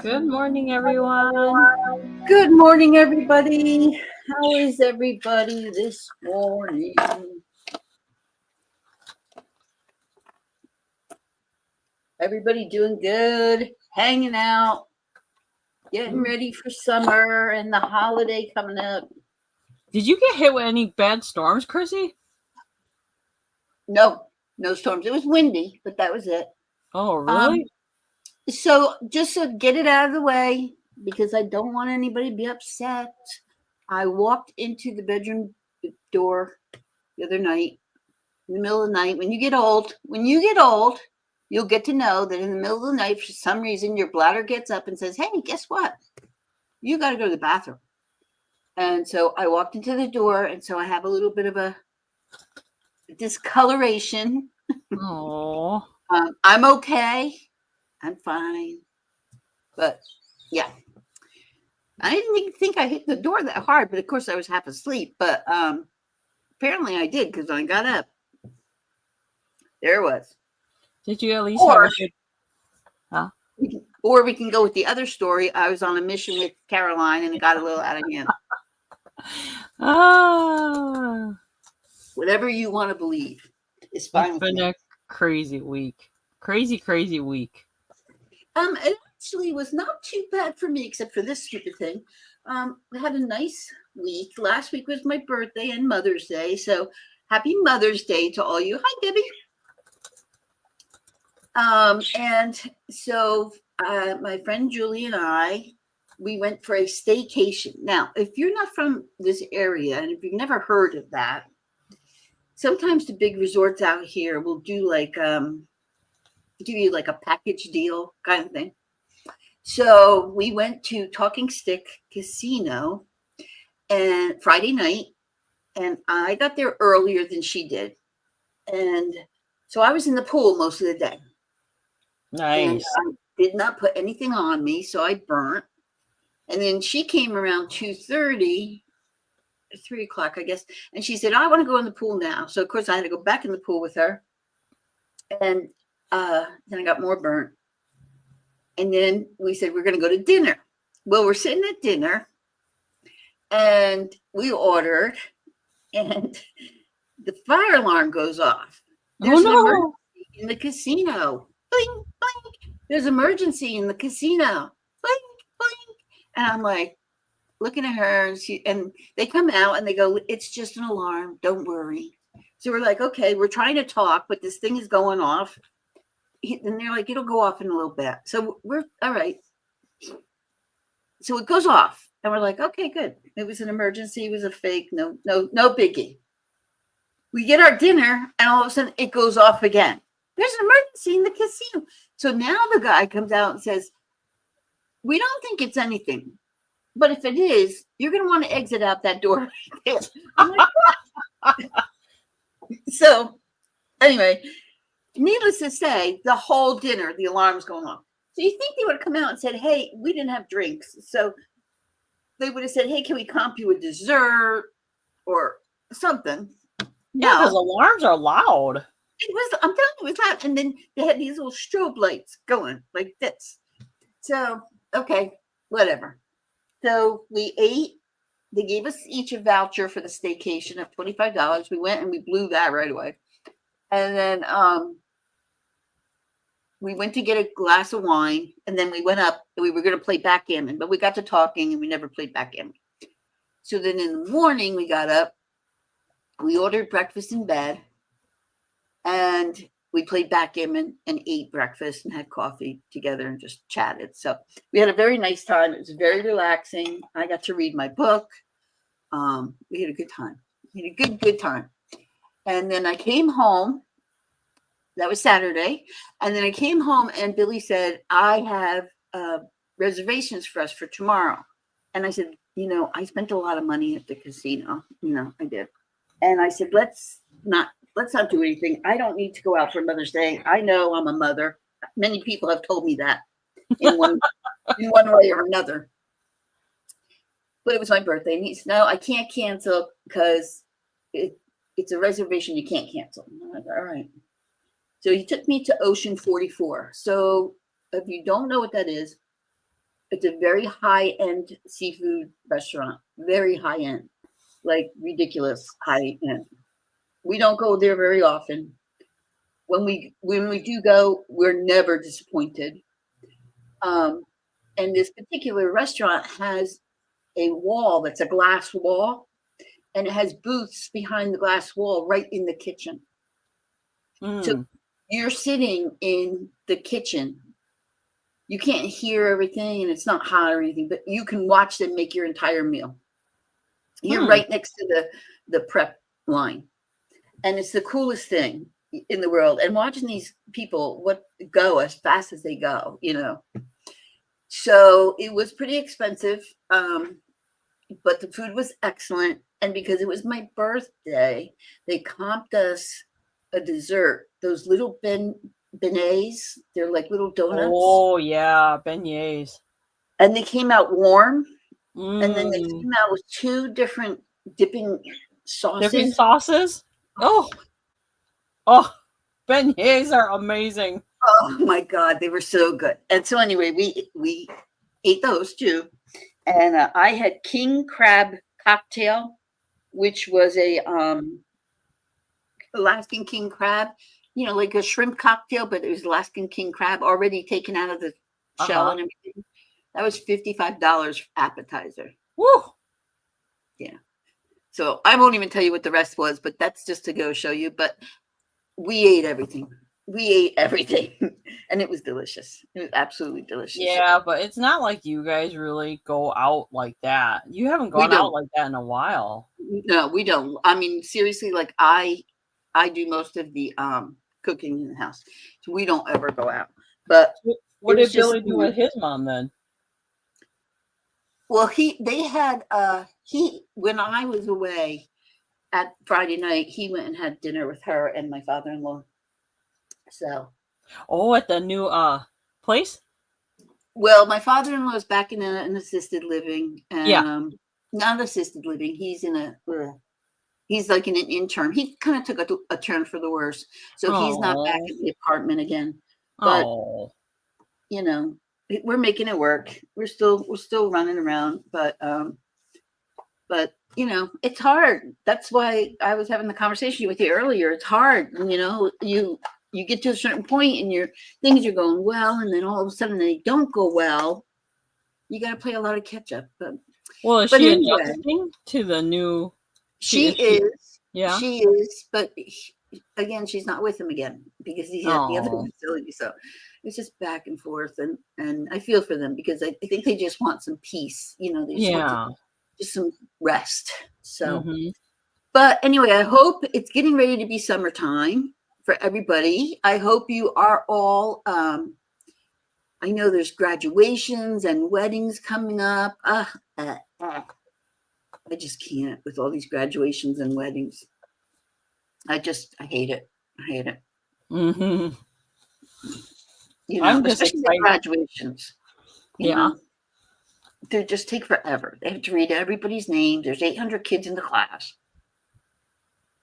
Good morning, everyone. Good morning, everybody. How is everybody this morning? Everybody doing good, hanging out, getting ready for summer and the holiday coming up. Did you get hit with any bad storms, Chrissy? No storms. It was windy, but that was it. Oh, really? So just to get it out of the way, because I don't want anybody to be upset, I walked into the bedroom door the other night, in the middle of the night. When you get old, you'll get to know that in the middle of the night, for some reason, your bladder gets up and says, hey, guess what? You got to go to the bathroom. And so I walked into the door, and so I have a little bit of a discoloration. Oh. I'm okay. I'm fine. But yeah, I didn't even think I hit the door that hard, but of course I was half asleep. But apparently I did, because when I got up, there it was. Did you at least have a good... Huh? Or we can go with the other story. I was on a mission with Caroline and it got a little out of hand. Whatever you want to believe is fine. It's been a crazy week. Crazy week. It actually was not too bad for me, except for this stupid thing. I had a nice week. Last week was my birthday and Mother's Day. So happy Mother's Day to all you. Hi, Debbie. And so my friend Julie and we went for a staycation. Now, if you're not from this area and if you've never heard of that, sometimes the big resorts out here will do like give you like a package deal kind of thing. So we went to Talking Stick Casino and Friday night, and I got there earlier than she did. And so I was in the pool most of the day. Nice. And I did not put anything on me, so I burnt. And then she came around 2:30, 3 o'clock, I guess. And she said, I want to go in the pool now. So, of course, I had to go back in the pool with her. And then I got more burnt. And then we said, we're going to go to dinner. Well, we're sitting at dinner. And we ordered. And the fire alarm goes off. There's an emergency in the casino. Bling, bling. There's emergency in the casino. Bling, bling. And I'm like, looking at her, and they come out and they go, it's just an alarm. Don't worry. So we're like, okay, we're trying to talk, but this thing is going off. And they're like, it'll go off in a little bit. So we're all right. So it goes off. And we're like, okay, good. It was an emergency. It was a fake. No biggie. We get our dinner and all of a sudden it goes off again. There's an emergency in the casino. So now the guy comes out and says, we don't think it's anything. But if it is, you're going to want to exit out that door right there. I'm like, so anyway, needless to say, the whole dinner, the alarm's going off. So you think they would have come out and said, hey, we didn't have drinks. So they would have said, hey, can we comp you a dessert or something? Yeah, because alarms are loud. It was, I'm telling you, it was loud. And then they had these little strobe lights going like this. So, okay, whatever. So we ate. They gave us each a voucher for the staycation of $25. We went and we blew that right away. And then we went to get a glass of wine. And then we went up and we were going to play backgammon. But we got to talking and we never played backgammon. So then in the morning, we got up. We ordered breakfast in bed. And we played backgammon and ate breakfast and had coffee together and just chatted. So we had a very nice time. It was very relaxing. I got to read my book. We had a good time. We had a good time. And then I came home. That was Saturday. And then I came home and Billy said, I have reservations for us for tomorrow. And I said, I spent a lot of money at the casino. I did. And I said, let's not do anything. I don't need to go out for Mother's Day. I know I'm a mother. Many people have told me that in one way or another. But it was my birthday. And he said, no, I can't cancel because it's a reservation you can't cancel. I'm like, all right. So he took me to Ocean 44. So if you don't know what that is, It's a very high-end seafood restaurant, very high-end, like ridiculous high-end. We don't go there very often. When we do go, we're never disappointed. Um, and this particular restaurant has a wall that's a glass wall, and it has booths behind the glass wall right in the kitchen. So Mm. you're sitting in the kitchen. You can't hear everything, and it's not hot or anything, but you can watch them make your entire meal. You're Hmm. right next to the prep line, and it's the coolest thing in the world. And watching these people go as fast as they go, So it was pretty expensive, but the food was excellent. And because it was my birthday, they comped us a dessert. Those little beignets, they're like little donuts, Oh yeah, beignets. and they came out warm. And then they Mm. came out with 2 different dipping Dipping sauces. sauces. Oh, oh, beignets are amazing. Oh my God, they were so good. And so anyway, we ate those too. And I had king crab cocktail, which was a Alaskan king crab, like a shrimp cocktail, but it was Alaskan king crab already taken out of the shell Uh-huh. and everything. That was $55 appetizer. Woo. Yeah. So I won't even tell you what the rest was, but that's just to go show you. But we ate everything. We ate everything, and it was delicious. It was absolutely delicious. Yeah, but it's not like you guys really go out like that. You haven't We gone out don't. like that in a while. No, we don't. I mean, seriously, like I do most of the cooking in the house, so we don't ever go out. But What it was did just Billy do with his mom then? well, they had he when I was away at Friday night, he went and had dinner with her and my father-in-law. So, Oh, at the new place? well, my father-in-law is back in an assisted living, and Yeah. not assisted living. He's like in an intern. He kind of took a turn for the worse, so he's not back Oh. in the apartment again. But Oh. you know, we're making it work. We're still running around, but it's hard. That's why I was having the conversation with you earlier. It's hard. You get to a certain point and your things are going well, and then all of a sudden they don't go well. You got to play a lot of catch up. But Well, is but she anyway, adjusting to the new she is she is. yeah? She is. But again, she's not with him again because he's at the other Oh. facility. So it's just back and forth, and I feel for them because I think they just want some peace. They just want Yeah. just some rest. So, Mhm. but anyway, I hope it's getting ready to be summertime for everybody. I hope you are all. I know there's graduations and weddings coming up. I just can't with all these graduations and weddings. I hate it. I hate it. Mhm. I'm just Especially the excited. graduations. You Yeah. know, they just take forever. They have to read everybody's name. There's 800 kids in the class.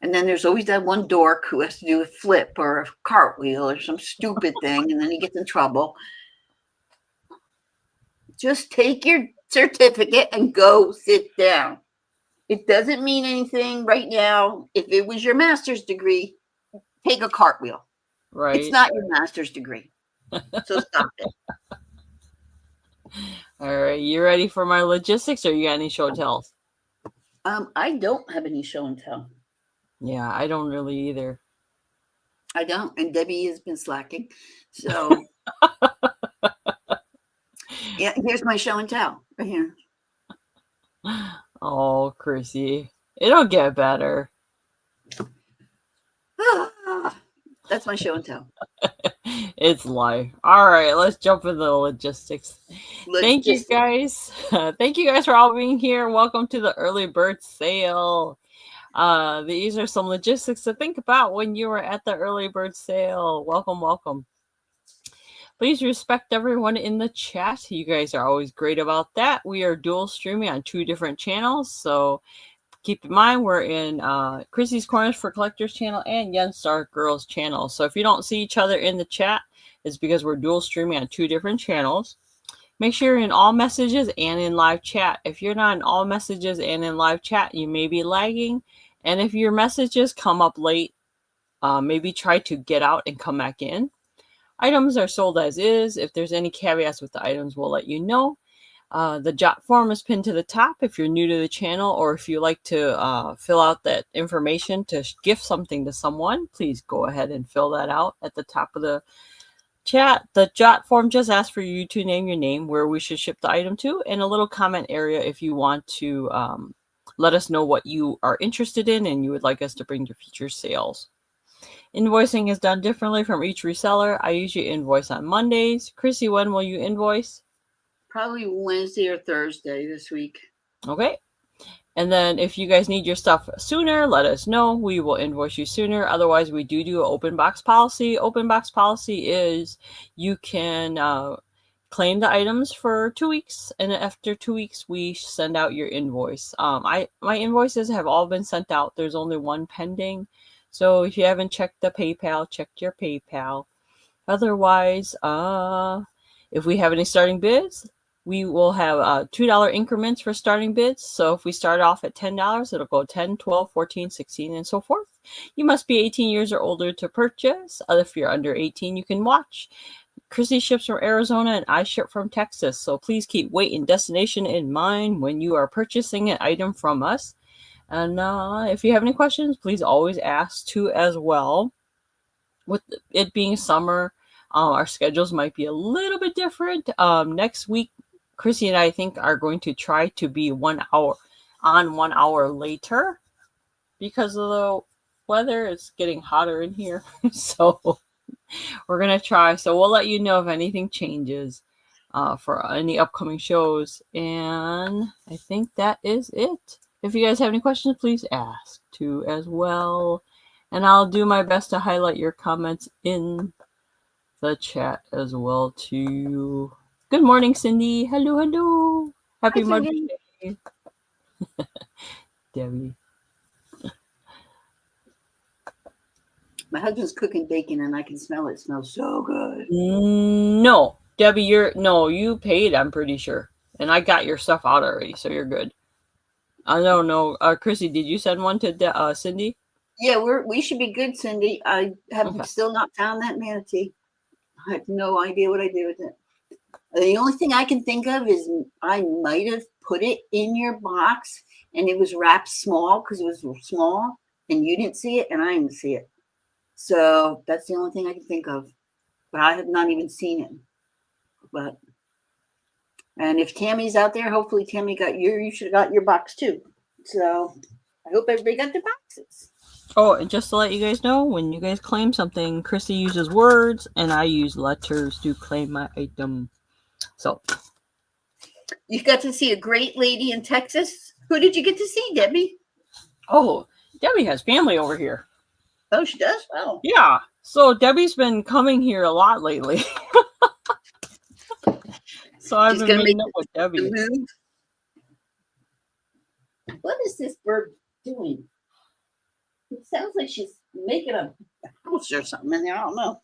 And then there's always that one dork who has to do a flip or a cartwheel or some stupid thing, and then he gets in trouble. Just take your certificate and go sit down. It doesn't mean anything right now. If it was your master's degree, take a cartwheel. It's Right. not your master's degree. So stop it. All right. You ready for my logistics or you got any show and tells? I don't have any show and tell. Yeah, I don't really either. I don't. And Debbie has been slacking. So yeah, here's my show and tell right here. Oh, Chrissy. It'll get better. That's my show and tell. It's life. All right, let's jump into the logistics. Thank you guys. Thank you guys for all being here. Welcome to the early bird sale. These are some logistics to think about when you are at the early bird sale. Welcome, welcome. Please respect everyone in the chat. You guys are always great about that. We are dual streaming on 2 different channels, so keep in mind we're in Chrissy's Corners for Collectors channel and Yunstargirl channel. So if you don't see each other in the chat, it's because we're dual streaming on 2 different channels. Make sure you're in all messages and in live chat. If you're not in all messages and in live chat, you may be lagging. And if your messages come up late, maybe try to get out and come back in. Items are sold as is. If there's any caveats with the items, we'll let you know. The jot form is pinned to the top if you're new to the channel, or if you like to fill out that information to gift something to someone, please go ahead and fill that out at the top of the chat. The jot form just asks for you to name your name, where we should ship the item to, and a little comment area if you want to let us know what you are interested in and you would like us to bring to future sales. Invoicing is done differently from each reseller. I usually invoice on Mondays. Chrissy, when will you invoice? Probably Wednesday or Thursday this week. Okay. And then if you guys need your stuff sooner, let us know. We will invoice you sooner. Otherwise, we do an open box policy. Open box policy is you can claim the items for 2 weeks, and after 2 weeks, we send out your invoice. My invoices have all been sent out. There's only one pending. So if you haven't checked the PayPal, check your PayPal. Otherwise, if we have any starting bids, we will have $2 increments for starting bids. So if we start off at $10, it'll go 10, 12, 14, 16, and so forth. You must be 18 years or older to purchase. If you're under 18, you can watch. Chrissy ships from Arizona and I ship from Texas. So please keep weight and destination in mind when you are purchasing an item from us. And if you have any questions, please always ask too as well. With it being summer, our schedules might be a little bit different. Next week, Chrissy and I think are going to try to be 1 hour on, 1 hour later because of the weather. It's getting hotter in here. So we're going to try. So we'll let you know if anything changes for any upcoming shows. And I think that is it. If you guys have any questions, please ask too as well. And I'll do my best to highlight your comments in the chat as well too. Good morning, Cindy. Hello, hello. Happy Mother's Day. Debbie. My husband's cooking bacon and I can smell it. It smells so good. No, Debbie, you paid, I'm pretty sure. And I got your stuff out already, so you're good. I don't know. Chrissy, did you send one to Cindy? Yeah, we should be good, Cindy. I have still not found that manatee. I have no idea what I did with it. The only thing I can think of is I might have put it in your box and it was wrapped small because it was small and you didn't see it and I didn't see it. So that's the only thing I can think of. But I have not even seen it. And if Tammy's out there, hopefully Tammy got you should have got your box too. So I hope everybody got their boxes. Oh, and just to let you guys know, when you guys claim something, Chrissy uses words and I use letters to claim my item. So you got to see a great lady in Texas. Who did you get to see, Debbie? Oh, Debbie has family over here. Oh, she does? Oh. Yeah. So Debbie's been coming here a lot lately. So I've been meeting up with Debbie. What is this bird doing? It sounds like she's making a house or something in there. I don't know.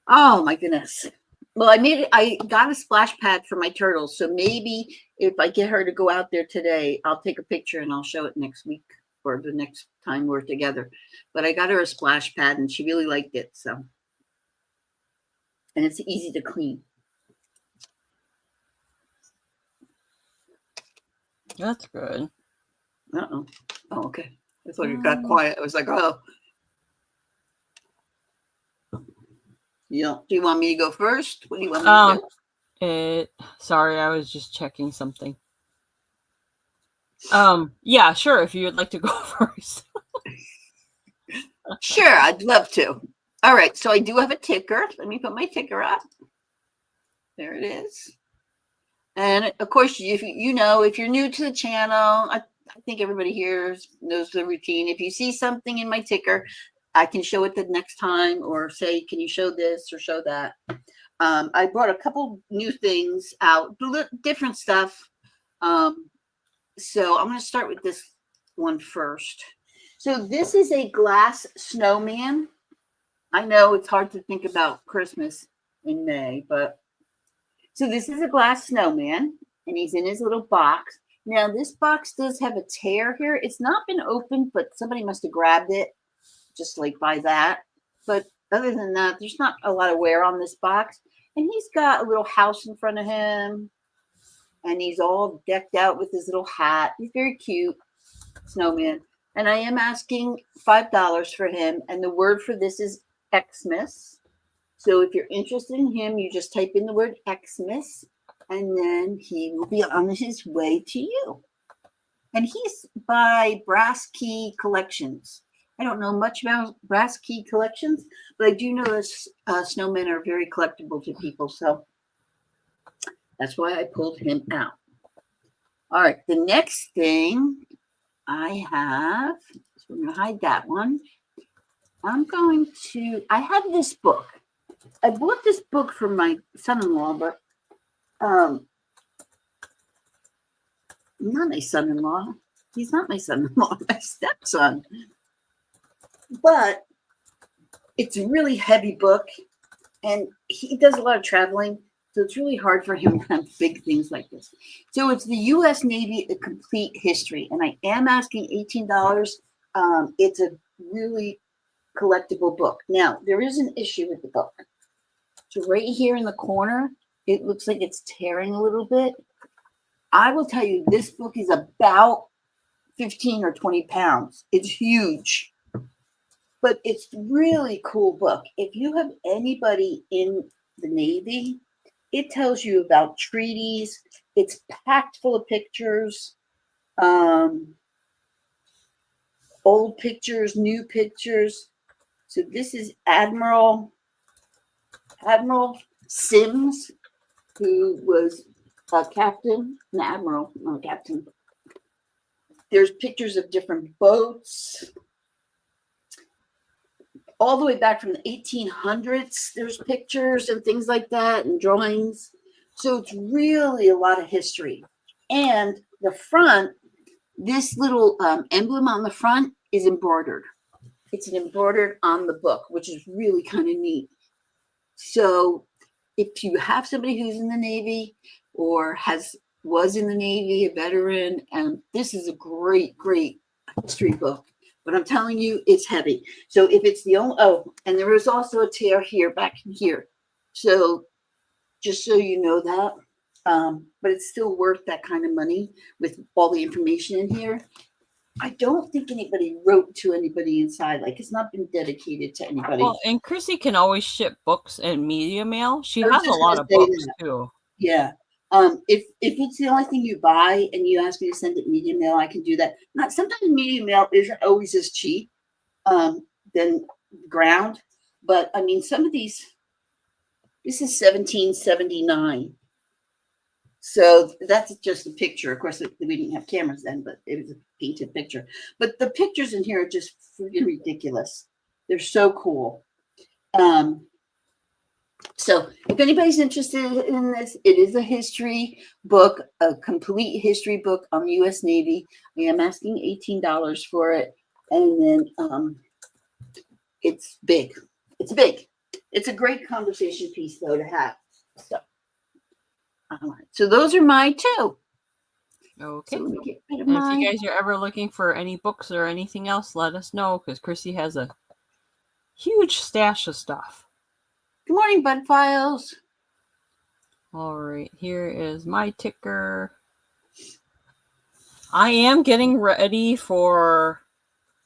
Oh my goodness. Well, I got a splash pad for my turtles. So maybe if I get her to go out there today, I'll take a picture and I'll show it next week or the next time we're together. But I got her a splash pad and she really liked it. So, and it's easy to clean. That's good. Uh-oh. Oh, okay. I thought it got quiet. I was like, oh. Yeah. Do you want me to go first? What do you want me to do? Sorry, I was just checking something. Yeah, sure. If you would like to go first. Sure, I'd love to. All right. So I do have a ticker. Let me put my ticker up. There it is. And of course, if you're new to the channel, I think everybody here knows the routine. If you see something in my ticker, I can show it the next time or say, can you show this or show that? I brought a couple new things out, different stuff. So I'm going to start with this one first. So this is a glass snowman. I know it's hard to think about Christmas in May, but So this is a glass snowman, and he's in his little box. Now, this box does have a tear here. It's not been opened, but somebody must have grabbed it just like by that. But other than that, there's not a lot of wear on this box. And he's got a little house in front of him, and he's all decked out with his little hat. He's very cute, snowman. And I am asking $5 for him. And the word for this is Xmas. So if you're interested in him, you just type in the word Xmas, and then he will be on his way to you. And he's by Brass Key Collections. I don't know much about Brass Key Collections, but I do know that snowmen are very collectible to people. So that's why I pulled him out. All right, the next thing I have, so we're going to hide that one. I have this book. I bought this book for my son-in-law, but not my son-in-law. He's not my son-in-law, my stepson. But it's a really heavy book, and he does a lot of traveling, so it's really hard for him to have big things like this. So it's the U.S. Navy, A Complete History, and I am asking $18. It's a really collectible book. Now, there is an issue with the book. So right here in the corner, it looks like it's tearing a little bit. I will tell you, this book is about 15 or 20 pounds. It's huge, but it's really cool book. If you have anybody in the Navy, it tells you about treaties. It's packed full of pictures, old pictures, new pictures. So this is Admiral Sims, who was a captain, an admiral, not a captain. There's pictures of different boats. All the way back from the 1800s, there's pictures and things like that and drawings. So it's really a lot of history. And the front, this little emblem on the front is embroidered. It's embroidered on the book, which is really kind of neat. So if you have somebody who's in the Navy or was in the Navy, a veteran, and this is a great history book. But I'm telling you, it's heavy. So if it's the only, and there is also a tear here, back in here. So just so you know that, but it's still worth that kind of money with all the information in here. I don't think anybody wrote to anybody inside. Like, it's not been dedicated to anybody. Well, and Chrissy can always ship books in media mail. She has a lot of books too. Yeah. If it's the only thing you buy and you ask me to send it media mail, I can do that. Not sometimes media mail isn't always as cheap than ground, but I mean some of these. This is 1779. So that's just a picture. Of course, we didn't have cameras then, but it was a painted picture. But the pictures in here are just freaking ridiculous. They're so cool. So if anybody's interested in this, it is a history book, a complete history book on the U.S. Navy. I am asking $18 for it. And then it's big. It's big. It's a great conversation piece, though, to have. So. So those are my two. Okay. So if you guys are ever looking for any books or anything else, let us know, because Chrissy has a huge stash of stuff. Good morning, Bud Files. All right, here is my ticker. I am getting ready for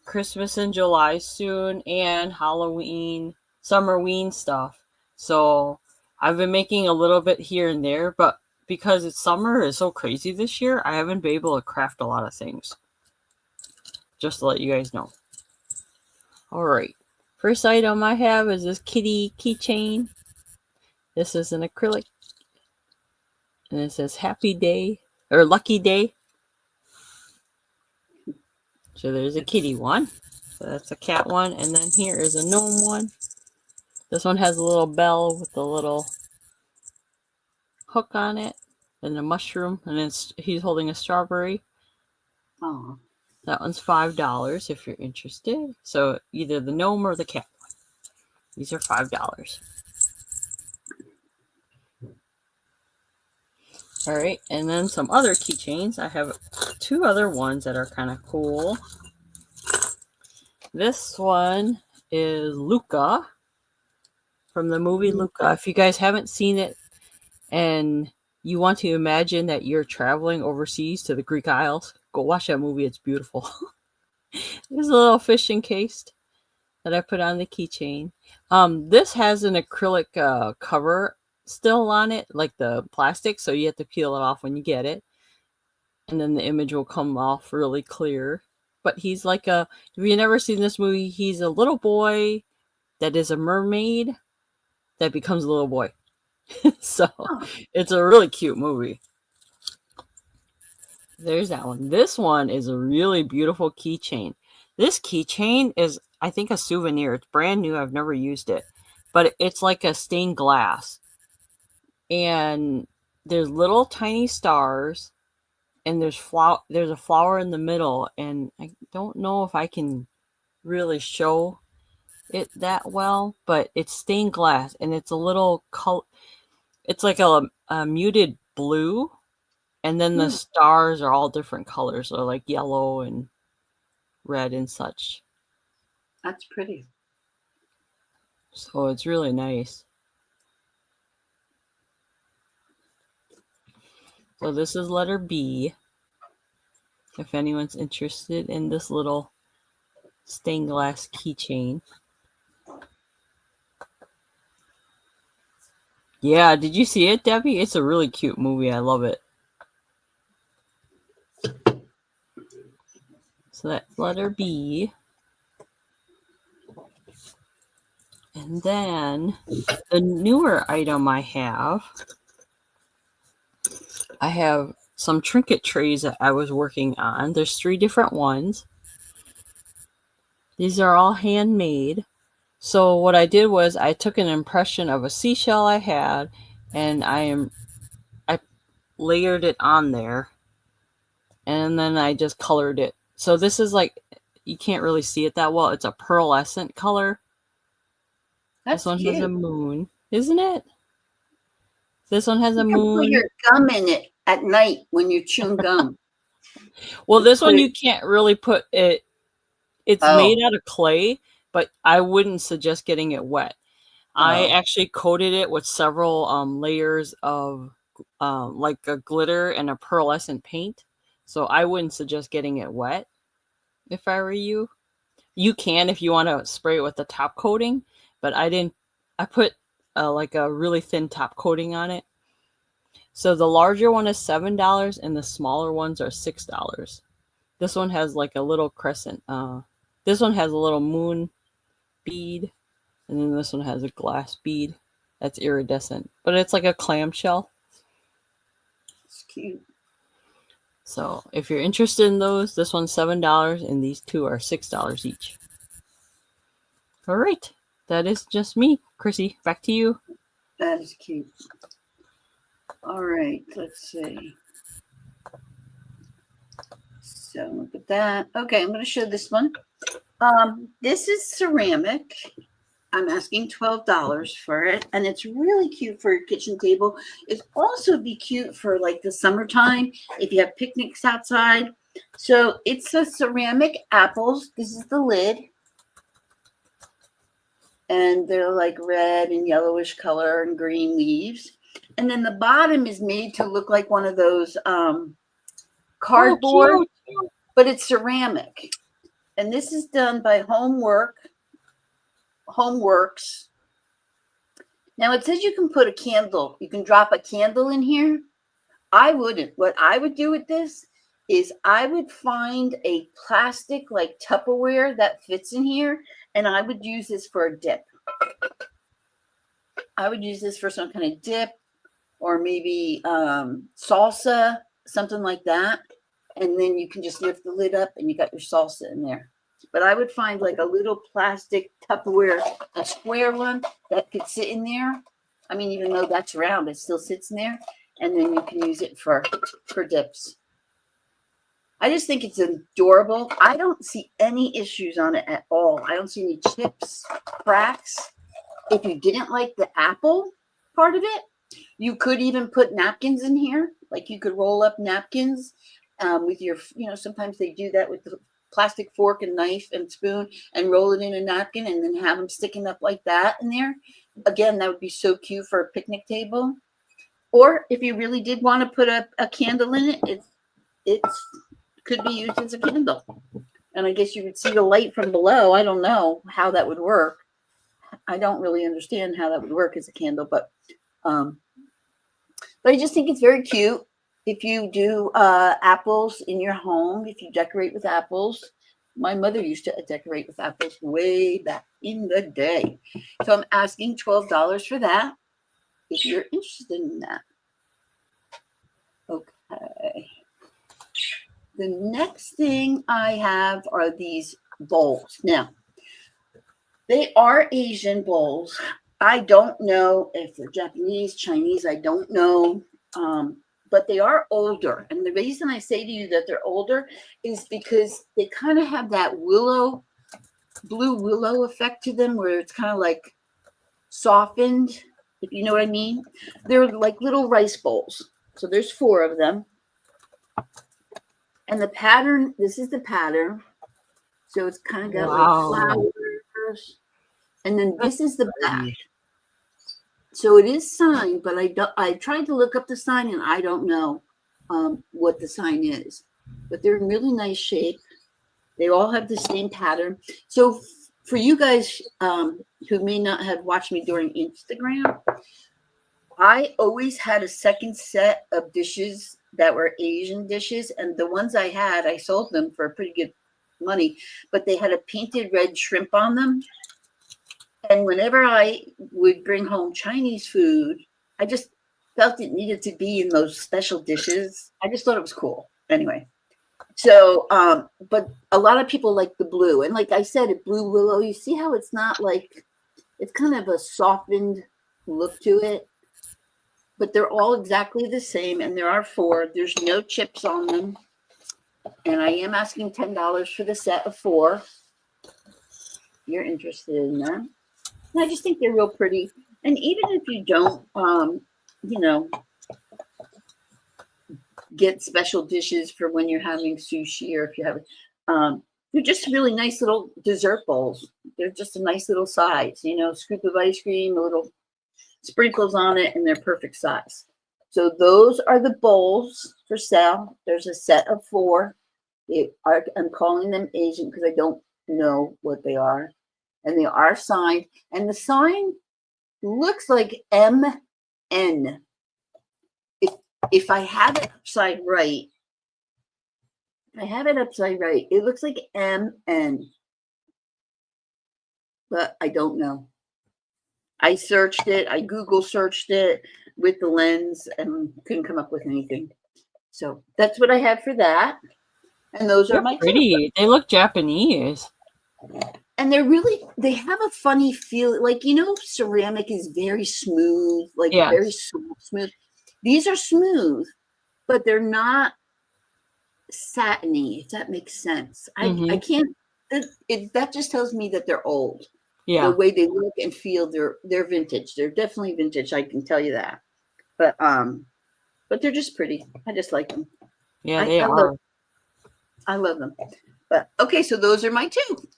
Christmas in July soon and Halloween, Summerween stuff. So I've been making a little bit here and there, but because it's summer is so crazy this year, I haven't been able to craft a lot of things. Just to let you guys know. All right. First item I have is this kitty keychain. This is an acrylic. And it says happy day or lucky day. So there's a kitty one. So that's a cat one. And then here is a gnome one. This one has a little bell with a little hook on it and a mushroom. And then he's holding a strawberry. Oh. That one's $5 if you're interested. So either the gnome or the cat one. These are $5. All right, and then some other keychains. I have 2 other ones that are kind of cool. This one is Luca from the movie Luca. If you guys haven't seen it and you want to imagine that you're traveling overseas to the Greek Isles, go watch that movie. It's beautiful. There's a little fish encased that I put on the keychain. This has an acrylic cover still on it, like the plastic, so you have to peel it off when you get it. And then the image will come off really clear. But he's like if you've never seen this movie, he's a little boy that is a mermaid that becomes a little boy. So it's a really cute movie. There's that one. This one is a really beautiful keychain. This keychain is, I think, a souvenir. It's brand new. I've never used it. But it's like a stained glass. And there's little tiny stars. And there's a flower in the middle. And I don't know if I can really show it that well. But it's stained glass. And it's a little color. It's like a muted blue. And then the stars are all different colors. So like yellow and red and such. That's pretty. So it's really nice. So this is letter B. If anyone's interested in this little stained glass keychain. Yeah, did you see it, Debbie? It's a really cute movie. I love it. So that's letter B. And then the newer item I have some trinket trays that I was working on. There's 3 different ones. These are all handmade. So what I did was I took an impression of a seashell I had and I layered it on there. And then I just colored it. So this is like, you can't really see it that well. It's a pearlescent color. That's this one cute. has a moon, isn't it? This one has a moon. Put your gum in it at night when you're chewing gum. Well, this one you can't really put it. It's made out of clay, but I wouldn't suggest getting it wet. I actually coated it with several layers of like a glitter and a pearlescent paint. So I wouldn't suggest getting it wet if I were you. You can if you want to spray it with the top coating, but I didn't. I put like a really thin top coating on it. So the larger one is $7 and the smaller ones are $6. This one has like a little crescent. This one has a little moon bead, and then this one has a glass bead that's iridescent, but it's like a clamshell. It's cute. So if you're interested in those, this one's $7 and these 2 are $6 each. All right, that is just me. Chrissy, back to you. That is cute. All right, let's see. So look at that. Okay, I'm going to show this one. This is ceramic. I'm asking $12 for it, and it's really cute for your kitchen table. It's also be cute for like the summertime if you have picnics outside. So it's a ceramic apples. This is the lid, and they're like red and yellowish color and green leaves. And then the bottom is made to look like one of those cardboard, but it's ceramic. And this is done by Homeworks. Now it says you can put a candle. You can drop a candle in here. I wouldn't. What I would do with this is I would find a plastic like Tupperware that fits in here, and I would use this for a dip. I would use this for some kind of dip or maybe salsa, something like that. And then you can just lift the lid up and you got your salsa in there. But I would find like a little plastic Tupperware, a square one that could sit in there. I mean, even though that's round, it still sits in there. And then you can use it for dips. I just think it's adorable. I don't see any issues on it at all. I don't see any chips, cracks. If you didn't like the apple part of it, You could even put napkins in here. Like you could roll up napkins with your, sometimes they do that with the plastic fork and knife and spoon and roll it in a napkin and then have them sticking up like that in there. Again, that would be so cute for a picnic table. Or if you really did want to put a candle in it, it could be used as a candle. And I guess you would see the light from below. I don't know how that would work. I don't really understand how that would work as a candle, but I just think it's very cute. If you do apples in your home, if you decorate with apples, my mother used to decorate with apples way back in the day. So I'm asking $12 for that if you're interested in that. Okay. The next thing I have are these bowls. Now, they are Asian bowls. I don't know if they're Japanese, Chinese, I don't know. But they are older. And the reason I say to you that they're older is because they kind of have that blue willow effect to them where it's kind of like softened, if you know what I mean. They're like little rice bowls. So there's 4 of them. And the pattern, this is the pattern. So it's kind of got like flowers. And then this is the back. So it is signed, but I tried to look up the sign and I don't know what the sign is. But they're in really nice shape. They all have the same pattern. So for you guys who may not have watched me during Instagram, I always had a second set of dishes that were Asian dishes. And the ones I had, I sold them for pretty good money. But they had a painted red shrimp on them. And whenever I would bring home Chinese food, I just felt it needed to be in those special dishes. I just thought it was cool. Anyway, so, but a lot of people like the blue. And like I said, a blue willow, you see how it's not like, it's kind of a softened look to it. But they're all exactly the same. And there are 4. There's no chips on them. And I am asking $10 for the set of 4. You're interested in them. I just think they're real pretty. And even if you don't, get special dishes for when you're having sushi or if you have, they're just really nice little dessert bowls. They're just a nice little size, scoop of ice cream, a little sprinkles on it, and they're perfect size. So those are the bowls for sale. There's a set of 4. I'm calling them Asian because I don't know what they are. And they are signed. And the sign looks like MN. If I have it upside right, it looks like MN. But I don't know. I searched it. I Google searched it with the lens and couldn't come up with anything. So that's what I have for that. And those are my pretty. 2. They look Japanese. And they have a funny feel. Like, ceramic is very smooth, like very smooth. These are smooth, but they're not satiny, if that makes sense. I can't, that just tells me that they're old. Yeah. The way they look and feel, they're vintage. They're definitely vintage. I can tell you that. But they're just pretty. I just like them. Yeah, they are. I love them. But okay, so those are my 2.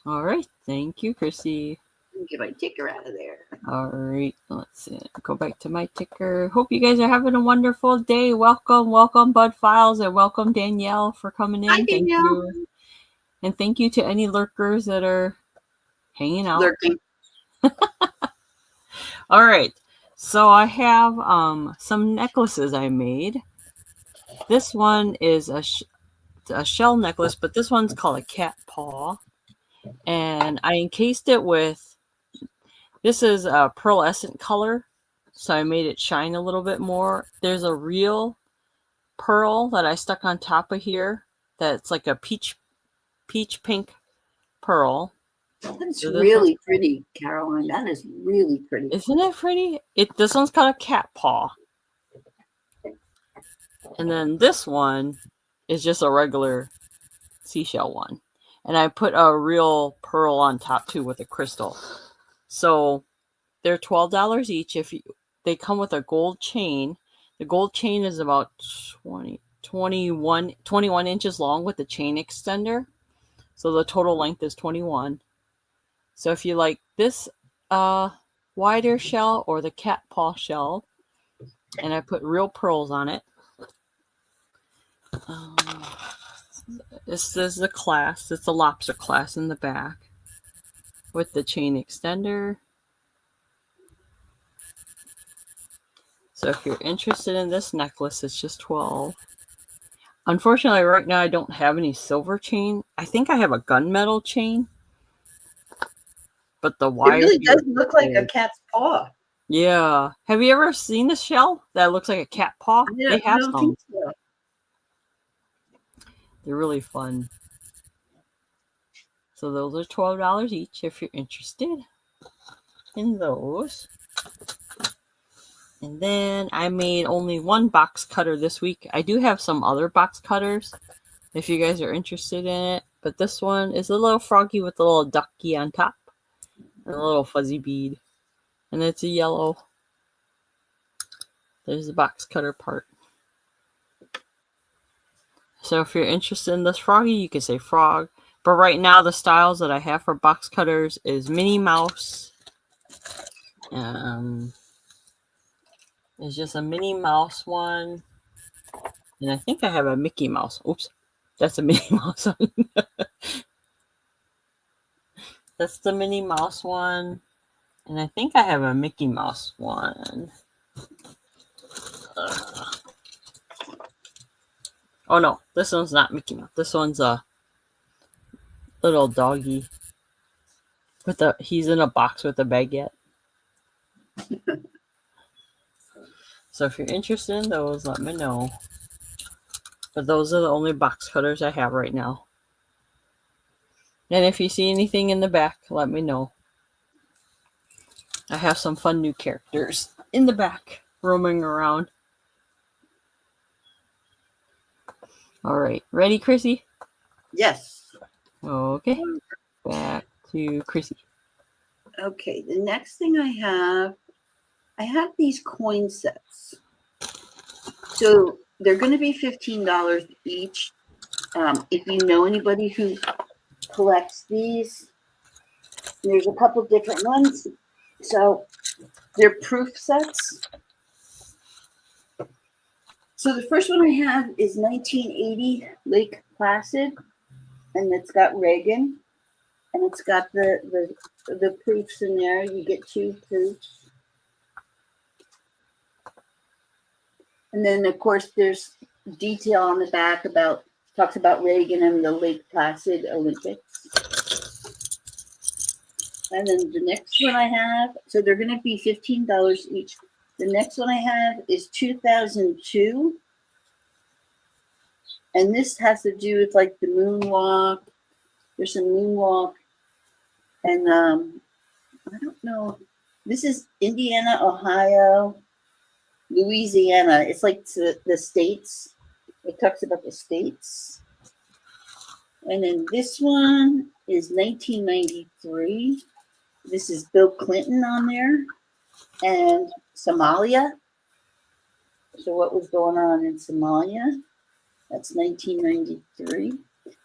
All right. Thank you, Chrissy. Get my ticker out of there. All right. Let's see. Go back to my ticker. Hope you guys are having a wonderful day. Welcome, Bud Files, and welcome, Danielle, for coming in. Hi, Danielle. Thank you. And thank you to any lurkers that are hanging out. Lurking. All right. So I have some necklaces I made. This one is a shell necklace, but this one's called a cat paw. And I encased it with, this is a pearlescent color. So I made it shine a little bit more. There's a real pearl that I stuck on top of here. That's like a peach pink pearl. That's really pretty, Caroline. That is really pretty. Isn't it pretty? This one's called a cat paw. And then this one is just a regular seashell one. And I put a real pearl on top too with a crystal. So they're $12 each. they come with a gold chain. The gold chain is about 21 inches long with the chain extender. So the total length is 21. So if you like this wider shell or the cat paw shell, and I put real pearls on it. This is the clasp. It's the lobster clasp in the back with the chain extender. So if you're interested in this necklace, it's just $12. Unfortunately, right now I don't have any silver chain. I think I have a gunmetal chain, but the wire. It really does look like a cat's paw. Yeah. Have you ever seen a shell that looks like a cat paw? They have some. Think so. They're really fun. So those are $12 each if you're interested in those. And then I made only one box cutter this week. I do have some other box cutters if you guys are interested in it. But this one is a little froggy with a little ducky on top and a little fuzzy bead. And it's a yellow. There's the box cutter part. So if you're interested in this froggy, you can say frog. But right now, the styles that I have for box cutters is Minnie Mouse. There's just a Minnie Mouse one. And I think I have a Mickey Mouse. Oops. That's a Minnie Mouse one. That's the Minnie Mouse one. And I think I have a Mickey Mouse one. Oh no, this one's not Mickey Mouse. This one's a little doggy. He's in a box with a baguette. So if you're interested in those, let me know. But those are the only box cutters I have right now. And if you see anything in the back, let me know. I have some fun new characters in the back roaming around. All right. Ready, Chrissy? Yes. Okay. Back to Chrissy. Okay. The next thing I have these coin sets. So they're going to be $15 each. If you know anybody who collects these, there's a couple different ones. So they're proof sets. So the first one I have is 1980 Lake Placid, and it's got Reagan, and it's got the proofs in there. You get 2 proofs. And then, of course, there's detail on the back talks about Reagan and the Lake Placid Olympics. And then the next one I have, so they're going to be $15 each. The next one I have is 2002. And this has to do with like the moonwalk. There's a moonwalk. And I don't know. This is Indiana, Ohio, Louisiana. It's like the states. It talks about the states. And then this one is 1993. This is Bill Clinton on there. And Somalia. So what was going on in Somalia? That's 1993.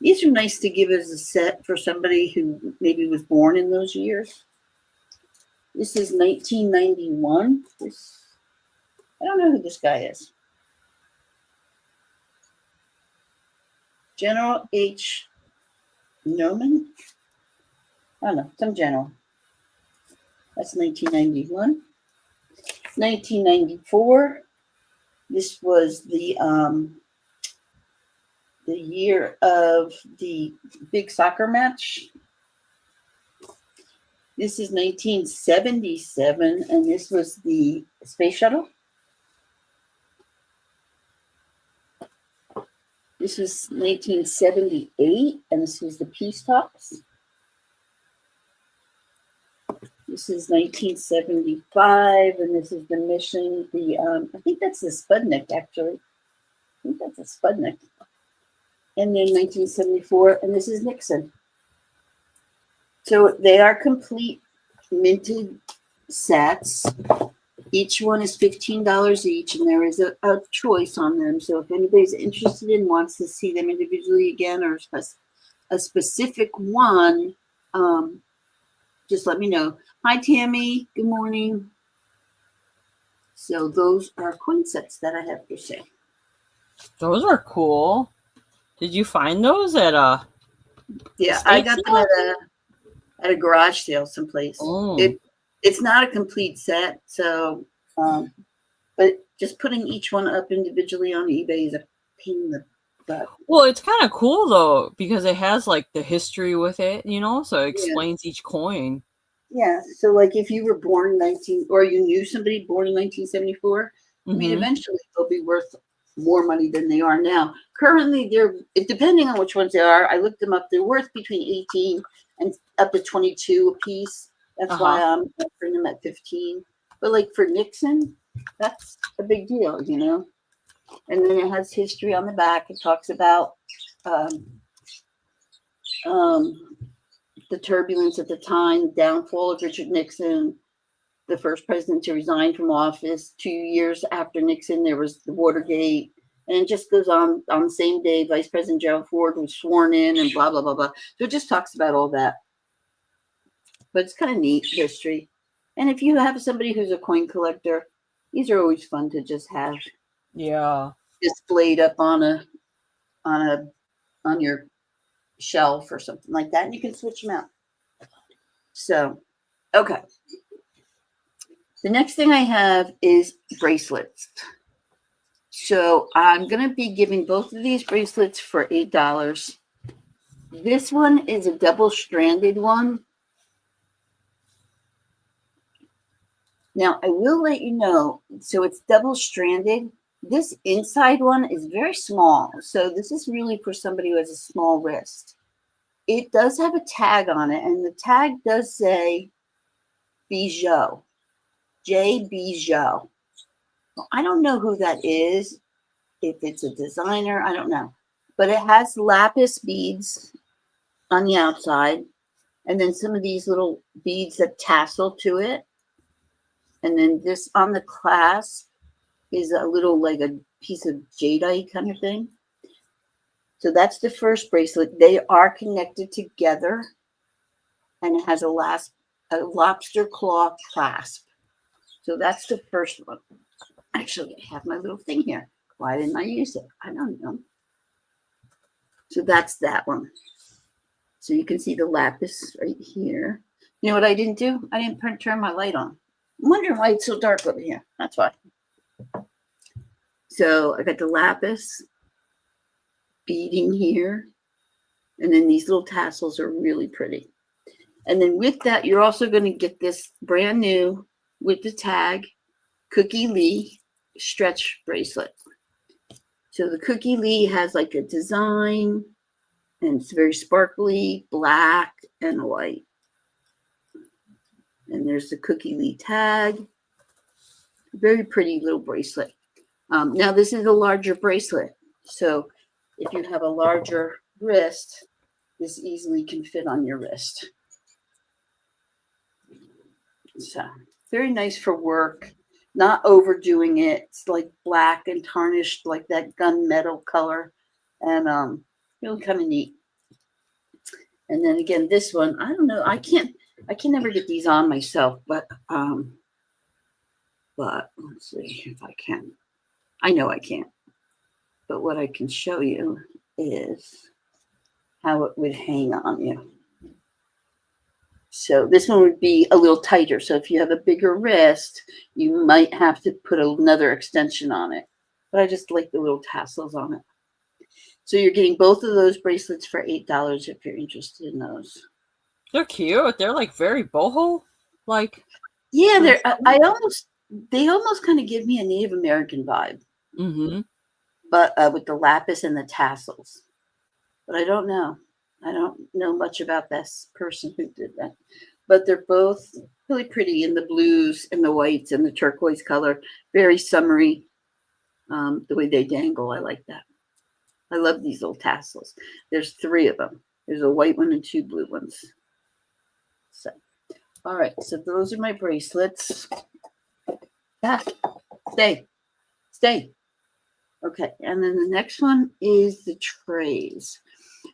These are nice to give as a set for somebody who maybe was born in those years. This is 1991. I don't know who this guy is. General H. Norman? I don't know, some general. That's 1991. 1994. This was the year of the big soccer match. This is 1977, and this was the space shuttle. This was 1978, and this was the peace talks. This is 1975, and this is the mission. I think that's the Sputnik, actually. I think that's a Sputnik. And then 1974, and this is Nixon. So they are complete minted sets. Each one is $15 each, and there is a choice on them. So if anybody's interested in wants to see them individually again or a specific one, just let me know. Hi, Tammy. Good morning. So those are coin sets that I have for sale. Those are cool. Did you find those at a? Yeah, I got them at a garage sale someplace. Oh. It's not a complete set, so but just putting each one up individually on eBay is a pain in the butt. Well, it's kind of cool though because it has like the history with it, you know, so it explains each coin. Yeah, so like if you were born or you knew somebody born in 1974, I mean, eventually they'll be worth more money than they are now. Currently, depending on which ones they are, I looked them up. They're worth between 18 and up to 22 a piece. That's why I'm offering them at 15. But like for Nixon, that's a big deal, you know. And then it has history on the back. It talks about the turbulence at the time, the downfall of Richard Nixon, the first president to resign from office. 2 years after Nixon, there was the Watergate. And it just goes on the same day, Vice President Gerald Ford was sworn in and blah, blah, blah, blah. So it just talks about all that. But it's kind of neat history. And if you have somebody who's a coin collector, these are always fun to just have. Yeah. Displayed up on your shelf or something like that. And you can switch them out. So, okay. The next thing I have is bracelets. So I'm going to be giving both of these bracelets for $8. This one is a double-stranded one. Now, I will let you know, so it's double-stranded. This inside one is very small. So this is really for somebody who has a small wrist. It does have a tag on it, and the tag does say Bijou. J. Bijou. Well, I don't know who that is. If it's a designer, I don't know. But it has lapis beads on the outside. And then some of these little beads that tassel to it. And then this on the clasp is a little like a piece of jadeite kind of thing. So that's the first bracelet. They are connected together. And it has a lobster claw clasp. So that's the first one. Actually, I have my little thing here. Why didn't I use it? I don't know. So that's that one. So you can see the lapis right here. You know what I didn't do? I didn't turn my light on. I'm wondering why it's so dark over here. That's why. So I got the lapis beading here. And then these little tassels are really pretty. And then with that, you're also going to get this brand new with the tag Cookie Lee stretch bracelet. So the Cookie Lee has like a design, and it's very sparkly, black and white. And there's the Cookie Lee tag. Very pretty little bracelet. Now this is a larger bracelet. So if you have a larger wrist, this easily can fit on your wrist. So very nice for work. Not overdoing it. It's like black and tarnished, like that gunmetal color, and really kind of neat. And then again, this one, I don't know. I can never get these on myself, but let's see if I can. I know I can't. But what I can show you is how it would hang on you. So this one would be a little tighter. So if you have a bigger wrist, you might have to put another extension on it. But I just like the little tassels on it. So you're getting both of those bracelets for $8 if you're interested in those. They're cute. They're like very boho. Like, yeah, they almost kind of give me a Native American vibe. But with the lapis and the tassels. But I don't know. I don't know much about this person who did that. But they're both really pretty in the blues and the whites and the turquoise color. Very summery. The way they dangle, I like that. I love these little tassels. There's 3 of them. There's a white one and 2 blue ones. So, all right. So those are my bracelets. Back. Stay. Okay, and then the next one is the trays.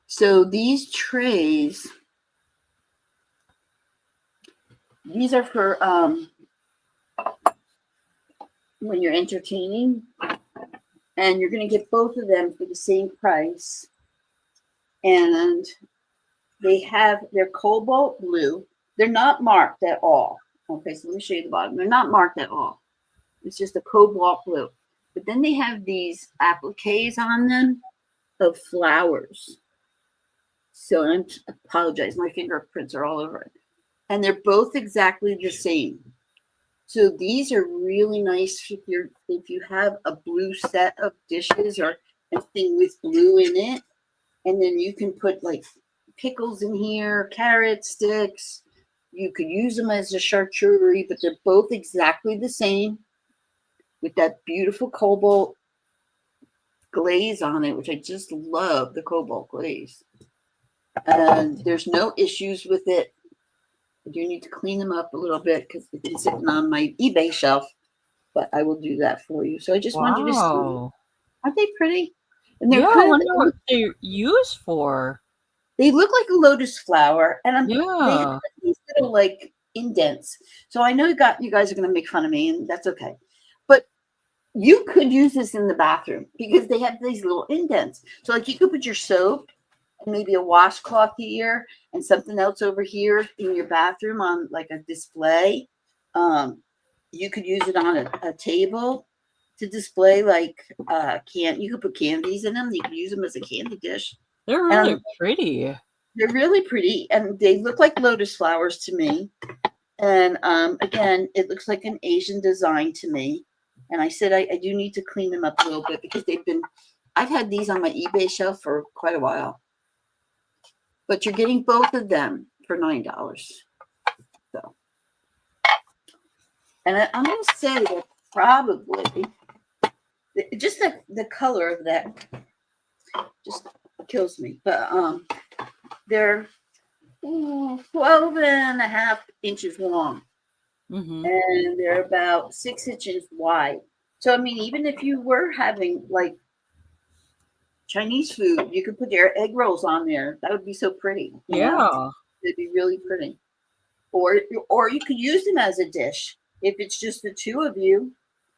So these trays, these are for when you're entertaining, and you're going to get both of them for the same price. And they're cobalt blue. They're not marked at all. Okay, so let me show you the bottom. They're not marked at all. It's just a cobalt blue. But then they have these appliques on them of flowers. So I apologize, my fingerprints are all over it. And they're both exactly the same. So these are really nice if you have a blue set of dishes or anything with blue in it. And then you can put like pickles in here, carrot sticks. You could use them as a charcuterie, but they're both exactly the same with that beautiful cobalt glaze on it, which I just love, the cobalt glaze. And there's no issues with it. I do need to clean them up a little bit because they've been sitting on my eBay shelf, but I will do that for you. So I just wanted you to see. Aren't they pretty? And they're I wonder what they're used for. They look like a lotus flower, and they have these little like indents. So I know you guys are going to make fun of me, and that's okay. But you could use this in the bathroom because they have these little indents. So like you could put your soap and maybe a washcloth here and something else over here in your bathroom on like a display. You could use it on a table to display like you could put candies in them. You could use them as a candy dish. They're really pretty. They're really pretty, and they look like lotus flowers to me. And again, it looks like an Asian design to me. And I said I do need to clean them up a little bit because I've had these on my eBay shelf for quite a while. But you're getting both of them for $9. So, and I'm going to say that probably just the color of that just kills me. But they're 12 and a half inches long. Mm-hmm. And they're about 6 inches wide. So, I mean, even if you were having like Chinese food, you could put your egg rolls on there. That would be so pretty. Yeah. It'd be really pretty. Or you could use them as a dish. If it's just the two of you,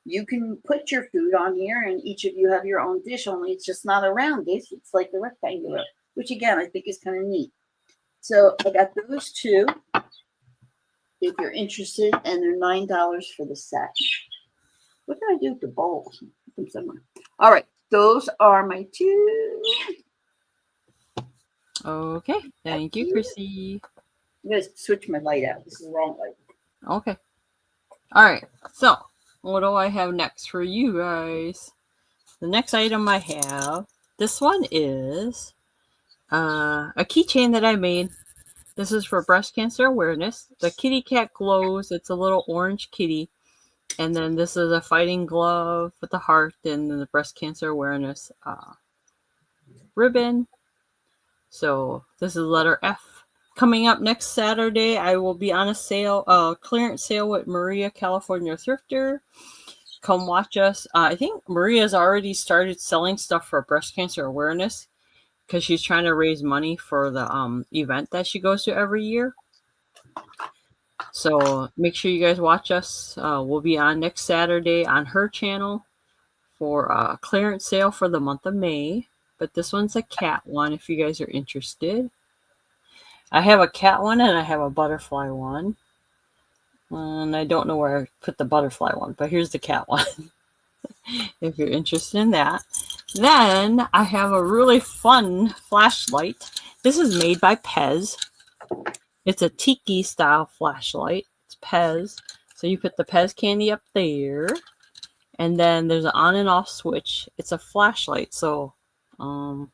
you can put your food on here and each of you have your own dish, only it's just not a round dish. It's like the rectangular, which again, I think is kind of neat. So I got those two. If you're interested, and they're $9 for the set. What did I do with the bowls? Put them somewhere. All right, those are my two. Okay, thank you, Chrissy. I'm going to switch my light out. This is the wrong light. Okay. All right, so what do I have next for you guys? The next item I have, this one is a keychain that I made. This is for breast cancer awareness. The kitty cat glows. It's a little orange kitty. And then this is a fighting glove with the heart and the breast cancer awareness ribbon. So this is letter F. Coming up next Saturday, I will be on a clearance sale with Maria, California Thrifter. Come watch us. I think Maria's already started selling stuff for breast cancer awareness because she's trying to raise money for the event that she goes to every year. So make sure you guys watch us. We'll be on next Saturday on her channel for a clearance sale for the month of May. But this one's a cat one if you guys are interested. I have a cat one and I have a butterfly one. And I don't know where I put the butterfly one, but here's the cat one. If you're interested in that. Then I have a really fun flashlight. This is made by Pez. It's a tiki style flashlight. It's Pez. So you put the Pez candy up there. And then there's an on and off switch. It's a flashlight. So I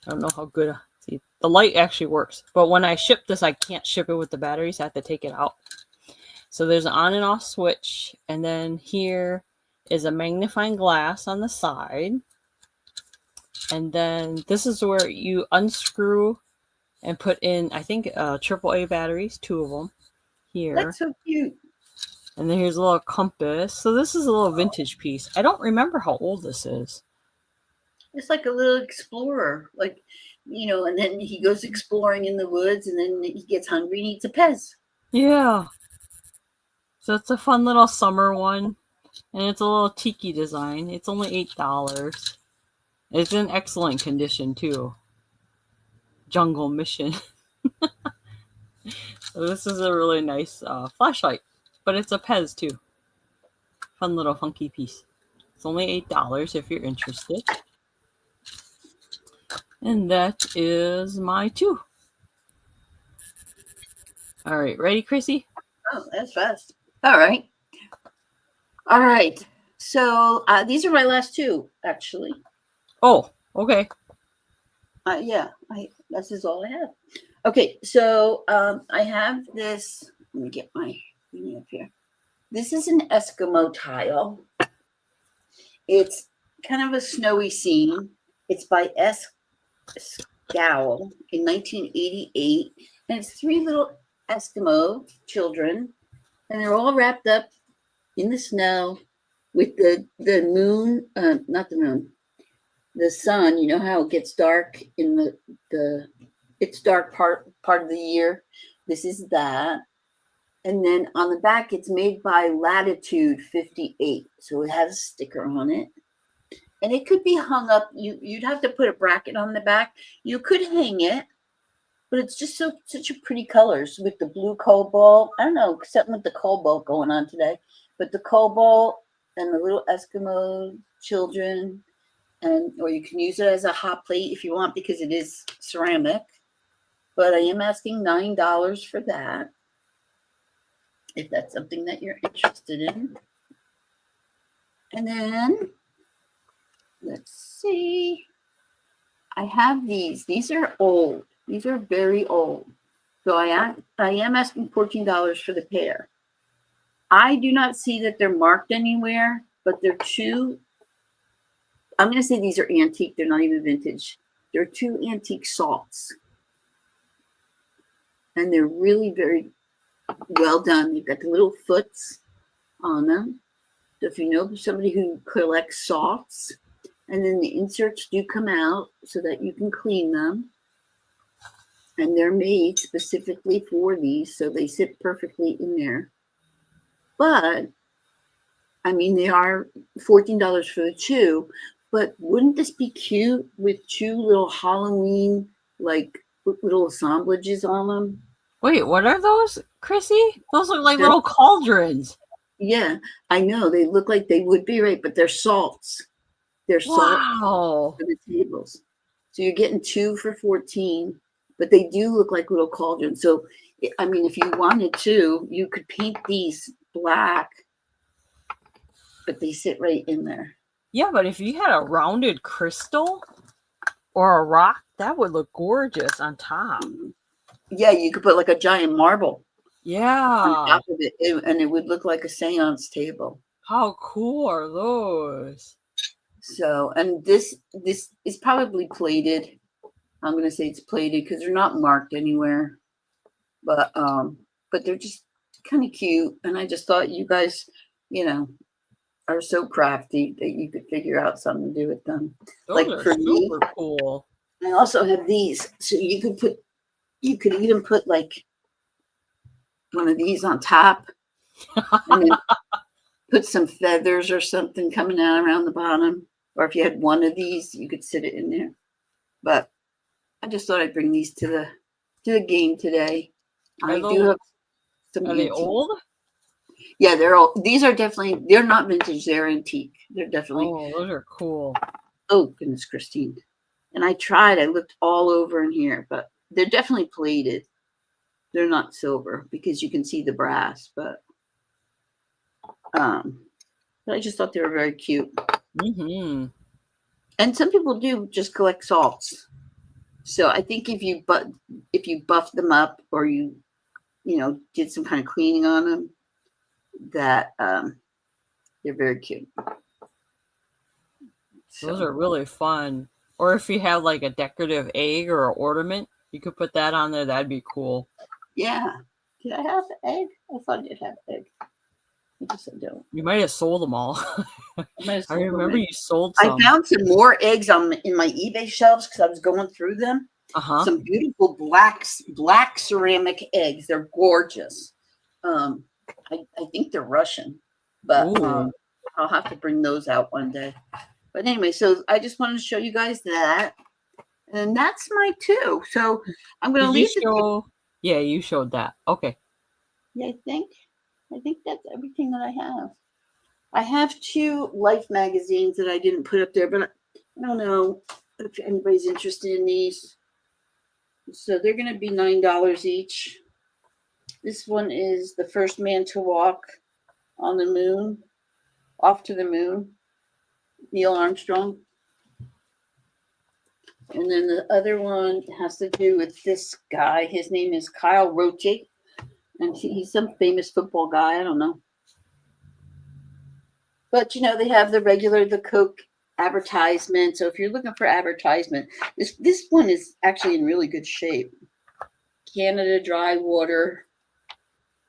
don't know how good. See, the light actually works. But when I ship this, I can't ship it with the batteries. I have to take it out. So there's an on and off switch. And then here is a magnifying glass on the side. And then this is where you unscrew and put in, I think, AAA batteries, 2 of them here. That's so cute. And then here's a little compass. So this is a little vintage piece. I don't remember how old this is. It's like a little explorer, like, and then he goes exploring in the woods, and then he gets hungry and eats a Pez. Yeah. So it's a fun little summer one. And it's a little tiki design. It's only $8. It's in excellent condition too. Jungle Mission. So this is a really nice flashlight. But it's a Pez too. Fun little funky piece. It's only $8 if you're interested. And that is my 2. All right, ready, Chrissy? Oh, that's fast. All right. So these are my last 2, actually. Oh, okay. This is all I have. Okay, so I have this. Let me get my thing up here. This is an Eskimo tile. It's kind of a snowy scene. It's by S. Scowl in 1988, and it's 3 little Eskimo children, and they're all wrapped up in the snow with the moon, not the moon, the sun. You know how it gets dark in the it's dark part of the year. This is that. And then on the back, it's made by Latitude 58. So it has a sticker on it. And it could be hung up. You'd have to put a bracket on the back. You could hang it, but it's just such a pretty colors with the blue cobalt. I don't know, something with the cobalt going on today. But the cobalt and the little Eskimo children, or you can use it as a hot plate if you want, because it is ceramic. But I am asking $9 for that, if that's something that you're interested in. And then, let's see. I have these. These are old. These are very old. So I am asking $14 for the pair. I do not see that they're marked anywhere, but they're 2. I'm going to say these are antique. They're not even vintage. They're 2 antique salts. And they're really very well done. They've got the little foots on them. So if you know somebody who collects salts, and then the inserts do come out so that you can clean them. And they're made specifically for these, so they sit perfectly in there. But, I mean, they are $14 for the 2, but wouldn't this be cute with 2 little Halloween, like, little assemblages on them? Wait, what are those, Chrissy? Those look like little cauldrons. Yeah, I know. They look like they would be, right? But they're salts. They're salts for the tables. So you're getting 2 for $14, but they do look like little cauldrons. So, I mean, if you wanted to, you could paint these black, but they sit right in there. Yeah, but if you had a rounded crystal or a rock, that would look gorgeous on top. Yeah, you could put like a giant marble. Yeah. On top of it, and it would look like a seance table. How cool are those? So, and this is probably plated. I'm going to say it's plated because they're not marked anywhere. But they're just kind of cute. And I just thought you guys, are so crafty that you could figure out something to do with them. Those like are for super me, cool. I also have these. So you could even put like one of these on top and then put some feathers or something coming out around the bottom. Or if you had one of these, you could sit it in there. But I just thought I'd bring these to the game today. I do have some. Are they old? Yeah, they're old. These are definitely, they're not vintage, they're antique. They're definitely. Oh, those are cool. Oh, goodness, Christine. And I looked all over in here, but they're definitely plated. They're not silver because you can see the brass, but I just thought they were very cute. Mm-hmm. And some people do just collect salts. So I think if you buff them up or you did some kind of cleaning on them, that they're very cute. Those are really fun. Or if you have like a decorative egg or an ornament, you could put that on there. That'd be cool. Yeah. Did I have an egg? I thought I did have an egg. I guess I don't. You might have sold them all. I remember you sold some. I found some more eggs in my eBay shelves because I was going through them. Some beautiful black ceramic eggs. They're gorgeous. I think they're Russian, but I'll have to bring those out one day. But anyway, so I just wanted to show you guys that. And that's my 2. So I'm going to leave it. Yeah, you showed that. Okay. Yeah, I think that's everything that I have. I have 2 Life magazines that I didn't put up there, but I don't know if anybody's interested in these. So they're going to be $9 each. This one is The First Man to Walk on the Moon, Off to the Moon, Neil Armstrong. And then the other one has to do with this guy. His name is Kyle Roche, and he's some famous football guy. I don't know. But, they have the Coke advertisement. So if you're looking for advertisement, this one is actually in really good shape. Canada Dry Water.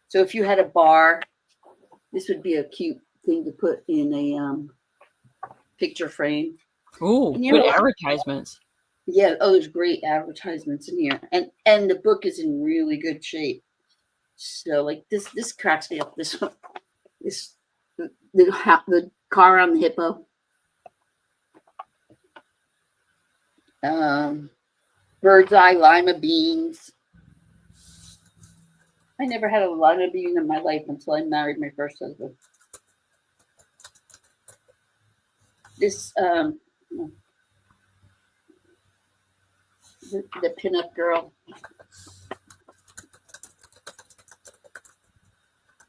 So if you had a bar, this would be a cute thing to put in a picture frame. Oh, good advertisements. Yeah. Oh, there's great advertisements in here, and the book is in really good shape. So like this cracks me up. This one, the car on the hippo. Bird's eye lima beans. I never had a lima bean in my life until I married my first husband. This the pinup girl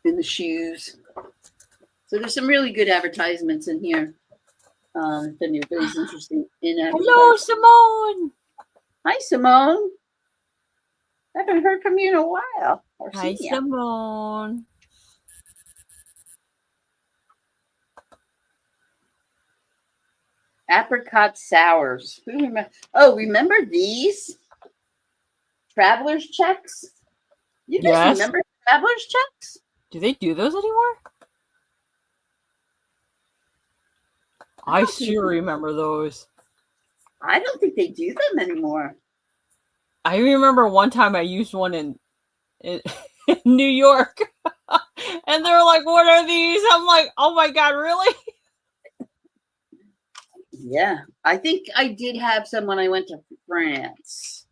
in the shoes. So there's some really good advertisements in here. If anybody's interested in advertising. Hello, Simone. Hi, Simone. I haven't heard from you in a while. Hi, Simone. Apricot sours. Who remember? Oh, remember these? Traveler's checks? You guys remember Traveler's checks? Do they do those anymore? I sure remember those. I don't think they do them anymore. I remember one time I used one in New York. And they're like, what are these? I'm like, oh my God, really? Yeah, I think I did have some when I went to France,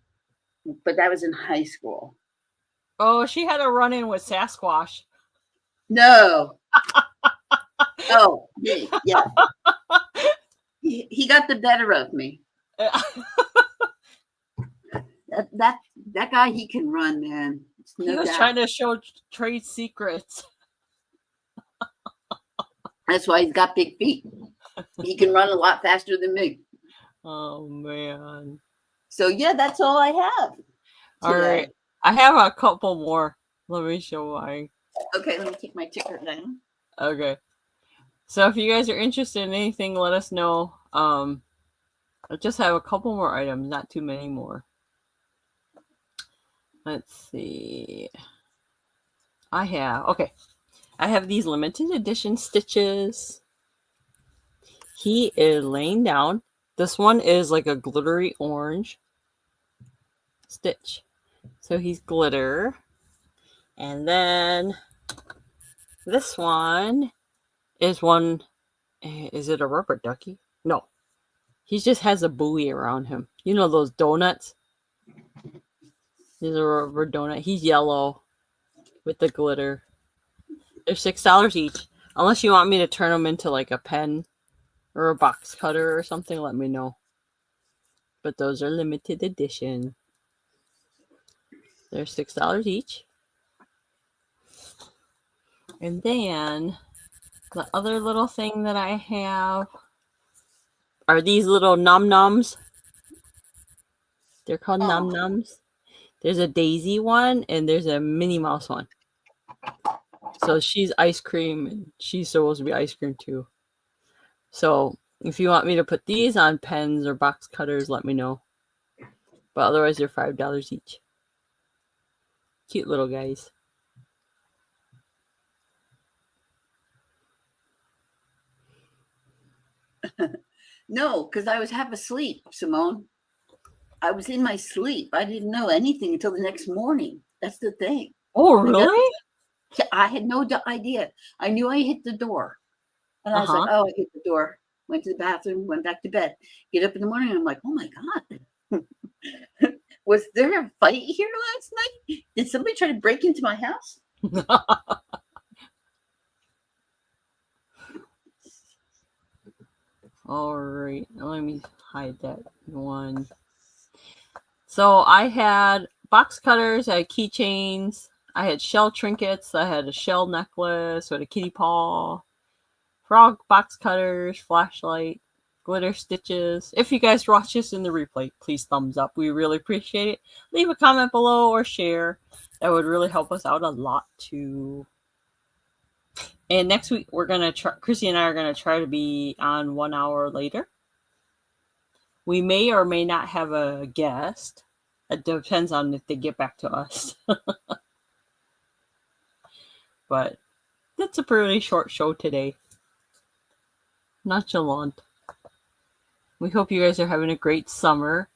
but that was in high school. Oh, she had a run-in with Sasquatch. No. Oh, yeah. He got the better of me. That guy, he can run, man. He was trying to show trade secrets. That's why he's got big feet. He can run a lot faster than me. Oh, man. So, yeah, that's all I have today. All right. I have a couple more. Let me show mine. Okay, let me take my ticker down. Okay. So if you guys are interested in anything, let us know. I just have a couple more items, not too many more. Let's see. I have these limited edition stitches. He is laying down. This one is like a glittery orange stitch. So he's glitter. And then this one is it a rubber ducky? No. He just has a buoy around him. You know those donuts? He's a rubber donut. He's yellow with the glitter. They're $6 each. Unless you want me to turn them into like a pen or a box cutter or something, let me know. But those are limited edition. They're $6 each. And then the other little thing that I have are these little num-nums. They're called num-nums. There's a Daisy one and there's a Minnie Mouse one. So she's ice cream and she's supposed to be ice cream too. So if you want me to put these on pens or box cutters, let me know. But otherwise they're $5 each. Cute little guys. No, because I was half asleep, Simone. I was in my sleep. I didn't know anything until the next morning. That's the thing. Oh, really? I had no idea. I knew I hit the door. And I was like, Uh-huh. oh, I hit the door. Went to the bathroom, went back to bed. Get up in the morning, and I'm like, oh my God. Was there a fight here last night? Did somebody try to break into my house? All right. Let me hide that one. So I had box cutters, I had keychains, I had shell trinkets, I had a shell necklace with a kitty paw, frog box cutters, flashlight, glitter stitches. If you guys watch this in the replay, please thumbs up. We really appreciate it. Leave a comment below or share. That would really help us out a lot too. And next week we're gonna try. Chrissy and I are gonna try to be on 1 hour later. We may or may not have a guest. It depends on if they get back to us. But that's a pretty short show today. Nonchalant. We hope you guys are having a great summer.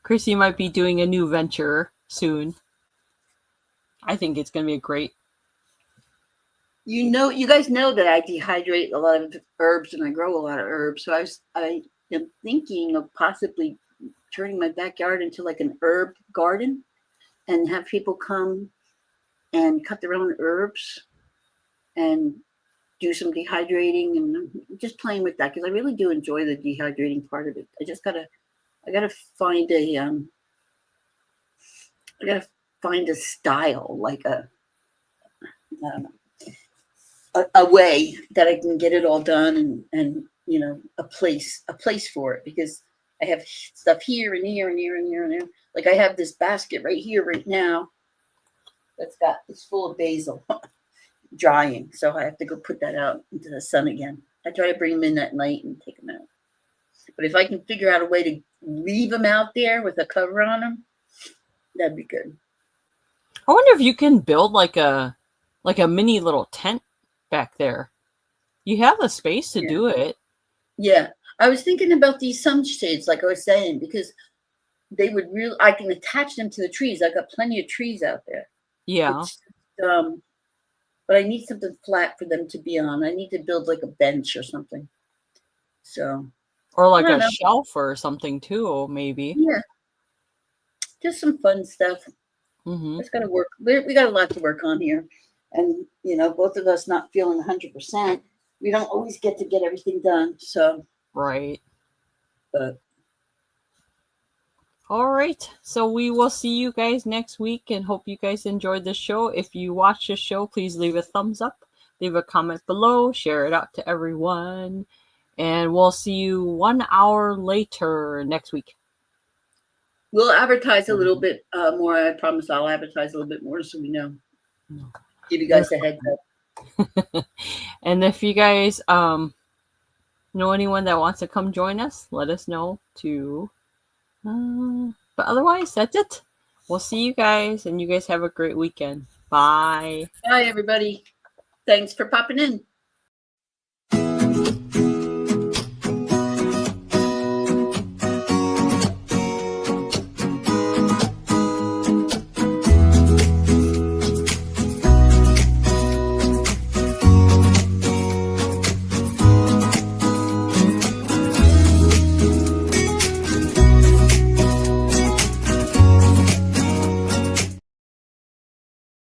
Chrissy might be doing a new venture soon. I think it's going to be a great. You guys know that I dehydrate a lot of herbs and I grow a lot of herbs. So I am thinking of possibly turning my backyard into like an herb garden and have people come and cut their own herbs and do some dehydrating and just playing with that because I really do enjoy the dehydrating part of it. I gotta find a style, like I don't know, a way that I can get it all done and a place for it because I have stuff here and here and here and here and here. Like I have this basket right here right now it's full of basil drying, so I have to go put that out into the sun again. I try to bring them in at night and take them out. But if I can figure out a way to leave them out there with a cover on them, that'd be good. I wonder if you can build like a mini little tent back there. You have the space to do it. Yeah. I was thinking about these sunshades, like I was saying, because I can attach them to the trees. I got plenty of trees out there. Yeah. But I need something flat for them to be on. I need to build like a bench or something. So. Or like a shelf or something too, maybe. Yeah. Just some fun stuff. Mm-hmm. It's got to work. We got a lot to work on here. And, both of us not feeling 100%. We don't always get everything done. So. Right. But. All right. So we will see you guys next week and hope you guys enjoyed the show. If you watch the show, please leave a thumbs up, leave a comment below, share it out to everyone. And we'll see you 1 hour later next week. We'll advertise a little bit more. I promise I'll advertise a little bit more so we know. Give you guys a heads up. And if you guys know anyone that wants to come join us, let us know too. But otherwise, that's it. We'll see you guys, and you guys have a great weekend. Bye. Bye, everybody. Thanks for popping in.